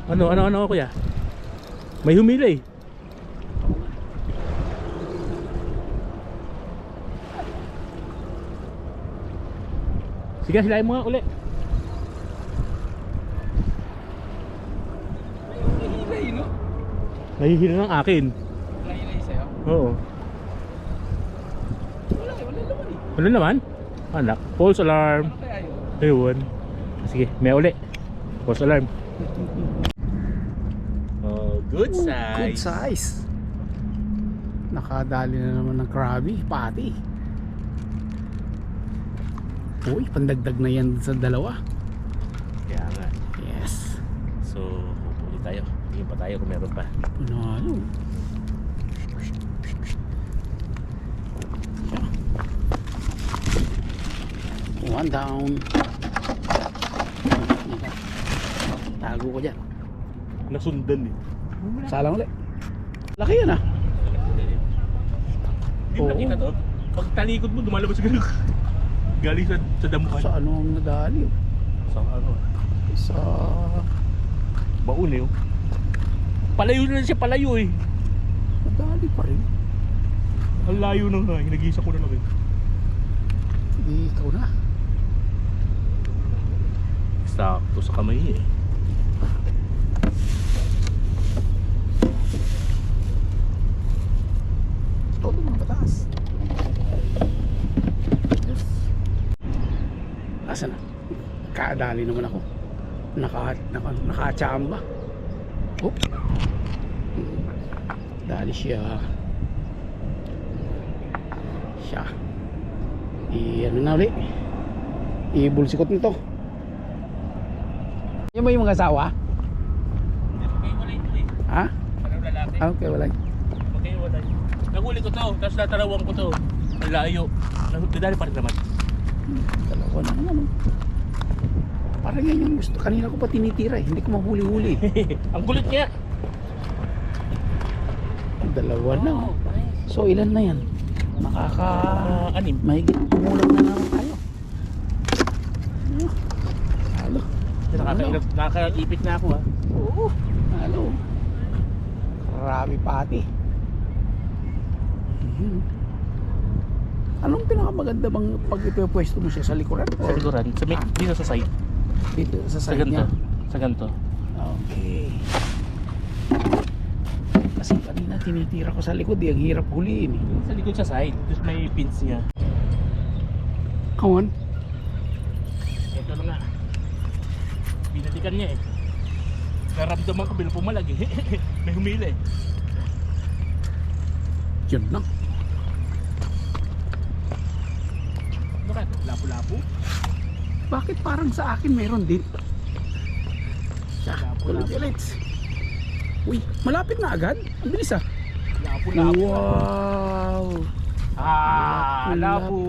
Ano kuya? May humili. Sige, silahin mo nga uli. Nahihilay, no? Nahihilo ng akin. Nahihilay sa'yo? Oo. Wala naman eh. Ano naman? Anak, false alarm. Ano kaya yun? Ayun. Sige, may uli. False alarm. Oh, good size. Good size. Nakadali na naman ng Krabi, pati. Uy, pandagdag na yan sa dalawa. Kaya nga. Yes. So, huli tayo. Tingin pa tayo kung meron pa. Panalo. One down. Tago ko dyan. Nasundan eh. Salang ulit. Laki yan ah. Hindi mo Oo. nakita to? Pag talikod mo, dumalabas ka. Galing sa damuhan. Sa ano ang nadali? Sa ano? Sa... Baon eh. Palayo na siya, palayo eh. Nadali pa rin. Ang layo na nga, hinagisa ko na lang eh. Hindi ikaw na. Sakto sa kamay eh. Todo mga pataas. Yes. Asa na? Kadali naman ako. Naka-chamba. Oh. Dali siya. Ano na ulit? Ibulsikot nito. Yan ba yung mga asawa? Okay, wala ito eh. Ha? Parang lalaki. Ah, okay, wala. Okay, wala. Nahuli ko to, tapos natarawan ko to. Ang layo. Nadali pa rin naman. Dalawa na naman. Parang yan yung gusto. Kanina ko pa tinitira eh. Hindi ko mahuli-huli. Ang gulit niya. Dalawa na. Oh, nice. So ilan na yan? Anim. Mahigit tumulang na naman tayo. Halo. Nakakaipit na ako ha. Oo. Halo. Grabe pati. Ayun. Anong pinaka-maganda bang pag ipepwesto mo siya sa likuran? Sa likuran. Dito sa side. Dito sa Sa side ganito. niya? Sa ganito. Okay. Kasi kanina tinitira ko sa likod eh. Ang hirap huliin eh. Sa likod sa side. Tapos may pins niya. Come on. Ito na nga. Pinatikan niya eh. Naramdaman ko bilang pumalag eh. May humili. Yun na. Ano ka? Lapu-lapu? Bakit parang sa akin meron din? Lapu-lapu. Ulit. Uy, malapit na agad. Ang bilis ah. Lapu-lapu. Wow. Lapu.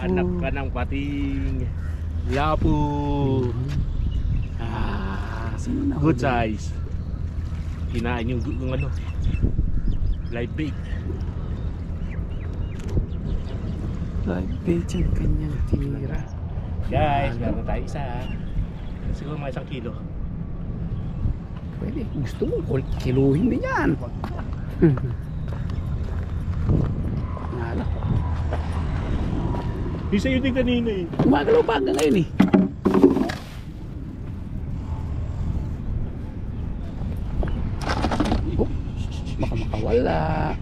Anak ka ng pating. Lapu. Sino na Good size. Kinain yung ano. Live bait. Live bait yung kanyang tira. Guys, meron tayo isa. Siguro mga 1 kilo. Pwede. Gusto mo, kiluhin din yan. Nala. Isa yun din kanina eh. Gumagalaw pa hanggang ngayon eh. Oh, baka makawala.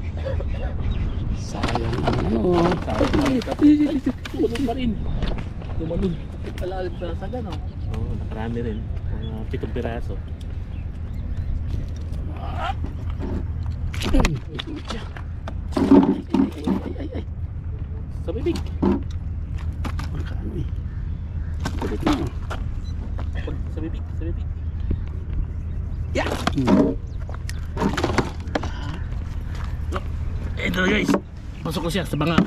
Sayang ang ano. Tumalun pa rin. Tumalun. Palalim pa sa gano'n. Oo, nakarami rin. Mga 7 piraso. Ay. Sa bibig. Makano eh. Kulit na. Sa bibig. Yeah. Ito guys. Pasok ko siya sa banga.